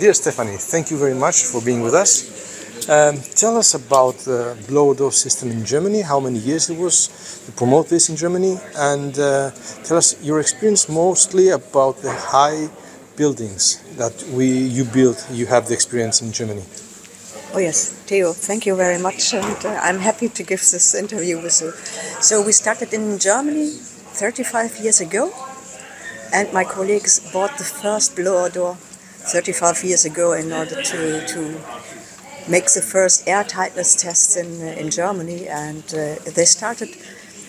Dear Stefanie, thank you very much for being with us. Tell us about the BlowerDoor system in Germany, how many years it was to promote this in Germany, and tell us your experience mostly about the high buildings that you built. You have the experience in Germany. Oh yes, Theo, thank you very much, and I'm happy to give this interview with you. So we started in Germany 35 years ago, and my colleagues bought the first BlowerDoor 35 years ago in order to make the first airtightness tests in Germany, and they started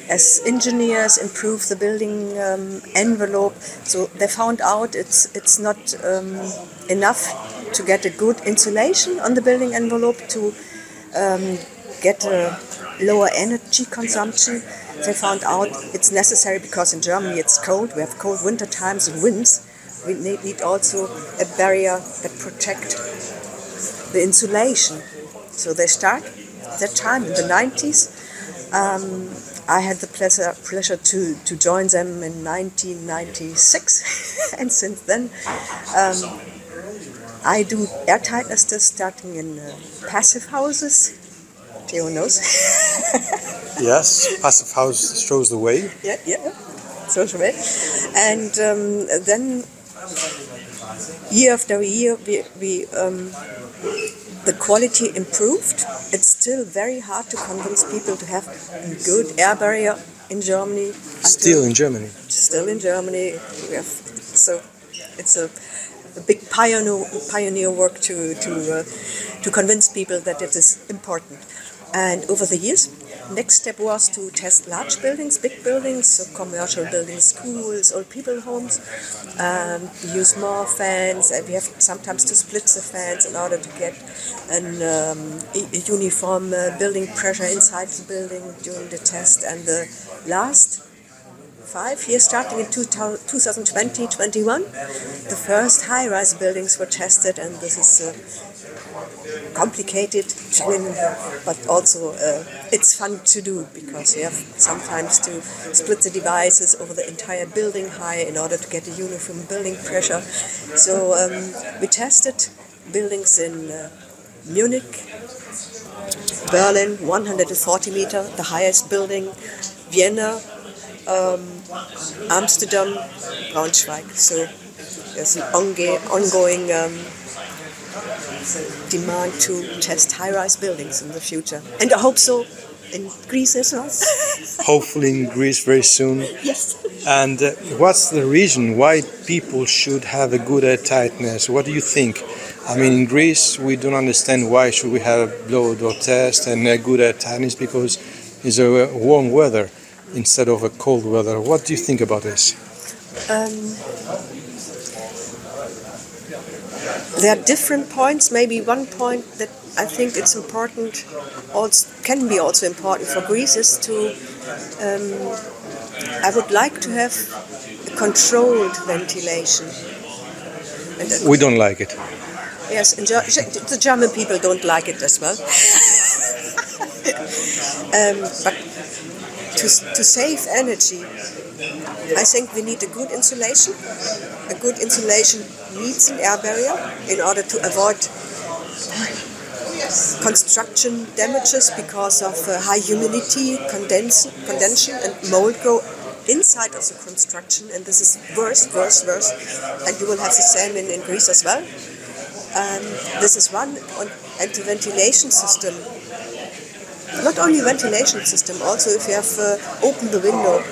as engineers, improve the building envelope. So they found out it's not enough to get a good insulation on the building envelope to get a lower energy consumption. They found out it's necessary because in Germany it's cold, we have cold winter times and winds. We need also a barrier that protects the insulation. So they start that time in the 90s. I had the pleasure to join them in 1996, and since then I do airtightness tests starting in passive houses. Theo knows. Yes, passive house shows the way. Yeah, shows the way. And then year after year, the quality improved. It's still very hard to convince people to have a good air barrier in Germany. Still in Germany. Still in Germany. So it's a big pioneer work to convince people that it is important. And over the years, next step was to test large buildings, big buildings, so commercial buildings, schools, old people homes. Use more fans, and we have sometimes to split the fans in order to get a uniform building pressure inside the building during the test. And the last 5 years, starting in 2020-21, the first high-rise buildings were tested, and this is complicated, but also it's fun to do because you have sometimes to split the devices over the entire building height in order to get a uniform building pressure. So we tested buildings in Munich, Berlin, 140 meter, the highest building, Vienna, Amsterdam, Braunschweig. So there's an ongoing demand to test high-rise buildings in the future. And I hope so in Greece as well. Hopefully in Greece very soon. Yes. And what's the reason why people should have a good airtightness? What do you think? I mean, in Greece we don't understand why should we have a BlowerDoor test and a good airtightness, because it's a warm weather instead of a cold weather. What do you think about this? There are different points. Maybe one point that I think it's important, also can be also important for Greece, is to. I would like to have a controlled ventilation. We don't like it. Yes, the German people don't like it as well. But to save energy, I think we need a good insulation. A good insulation needs an air barrier in order to avoid construction damages because of high humidity, condensation and mold grow inside of the construction, and this is worse. And you will have the same in Greece as well. This is one, and the ventilation system. Not only ventilation system, also if you have opened the window.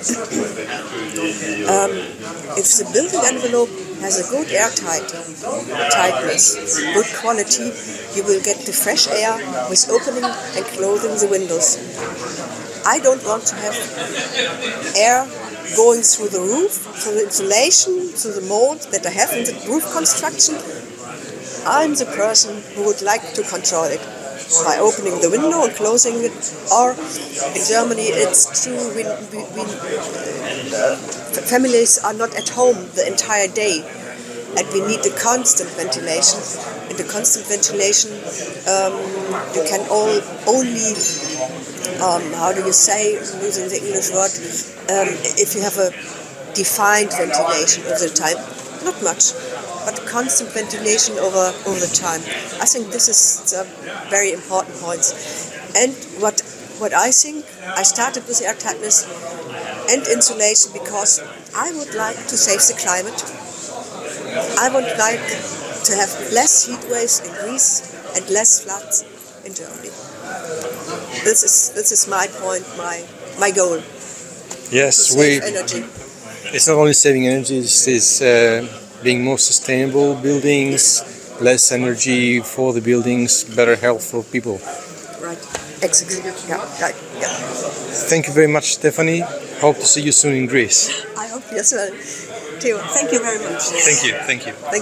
If the building envelope has a good tightness, good quality, you will get the fresh air with opening and closing the windows. I don't want to have air going through the roof, through the insulation, through the mold that I have in the roof construction. I'm the person who would like to control it by opening the window and closing it. Or in Germany, it's true, families are not at home the entire day, and we need a constant ventilation. In the constant ventilation, you can only, how do you say, I'm using the English word, if you have a defined ventilation all the time, not much, but constant ventilation over the time. I think this is a very important point. And what I think, I started with airtightness and insulation because I would like to save the climate. I would like to have less heat waves in Greece and less floods in Germany. This is my point, my goal. Yes, to save energy. It's not only saving energy, it's being more sustainable buildings, less energy for the buildings, better health for people. Right, exactly. Yeah, right. Yeah. Thank you very much, Stefanie. Hope to see you soon in Greece. I hope you as well. Theo, thank you very much. Thank you. Thank you. Thank you.